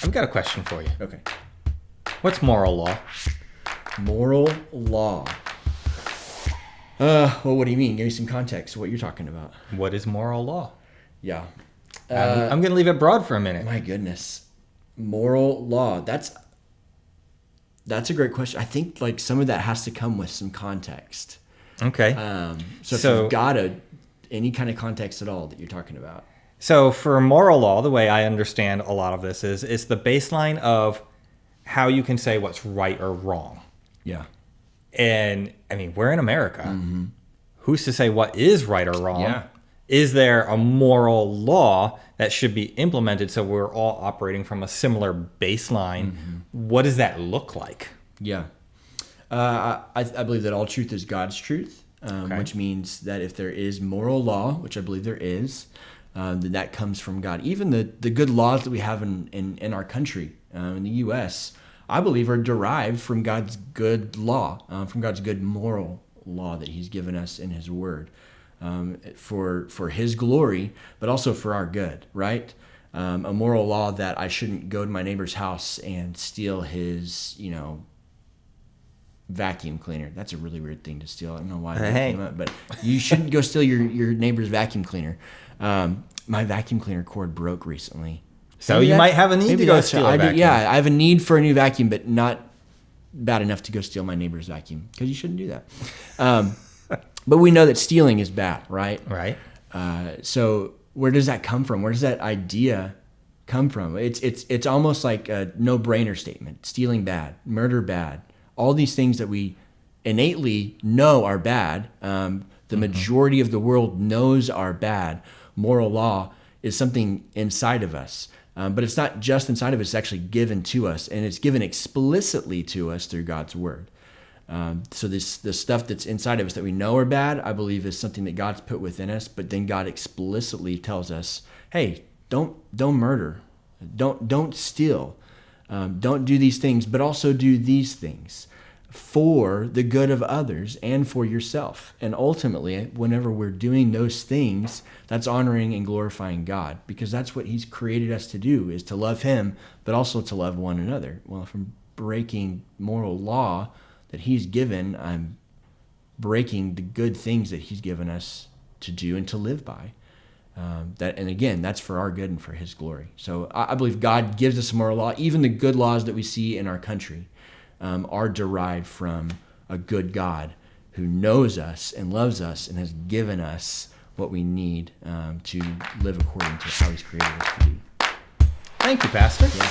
I've got a question for you. Okay. What's moral law? Moral law. Well, what do you mean? Give me some context of what you're talking about. What is moral law? Yeah. I'm going to leave it broad for a minute. My goodness. Moral law. That's a great question. I think like some of that has to come with some context. Okay. So if you've got any kind of context at all that you're talking about. So for moral law, the way I understand a lot of this is it's the baseline of how you can say what's right or wrong. Yeah. And I mean, we're in America. Mm-hmm. Who's to say what is right or wrong? Yeah. Is there a moral law that should be implemented so we're all operating from a similar baseline? Mm-hmm. What does that look like? Yeah. I believe that all truth is God's truth, which means that if there is moral law, which I believe there is, that comes from God. Even the good laws that we have in our country, in the U.S., I believe are derived from God's good law, from God's good moral law that he's given us in his word, for his glory, but also for our good, right? A moral law that I shouldn't go to my neighbor's house and steal his, vacuum cleaner. That's a really weird thing to steal. I don't know why that came up, but you shouldn't go steal your neighbor's vacuum cleaner. My vacuum cleaner cord broke recently. So you might have a need to go steal a vacuum. Yeah, I have a need for a new vacuum, but not bad enough to go steal my neighbor's vacuum, because you shouldn't do that. But we know that stealing is bad, right? Right. So where does that come from? Where does that idea come from? It's almost like a no-brainer statement. Stealing bad, murder bad, all these things that we innately know are bad. The majority of the world knows are bad. Moral law is something inside of us. But it's not just inside of us, it's actually given to us, and it's given explicitly to us through God's word. So the stuff that's inside of us that we know are bad, I believe is something that God's put within us, but then God explicitly tells us, hey, don't murder, don't steal, don't do these things, but also do these things for the good of others and for yourself. And ultimately, whenever we're doing those things, that's honoring and glorifying God, because that's what he's created us to do, is to love him, but also to love one another. Well, if I'm breaking moral law that he's given, I'm breaking the good things that he's given us to do and to live by. And again, that's for our good and for his glory. So I believe God gives us a moral law. Even the good laws that we see in our country are derived from a good God who knows us and loves us and has given us what we need to live according to how he's created us to be. Thank you, Pastor. Yeah.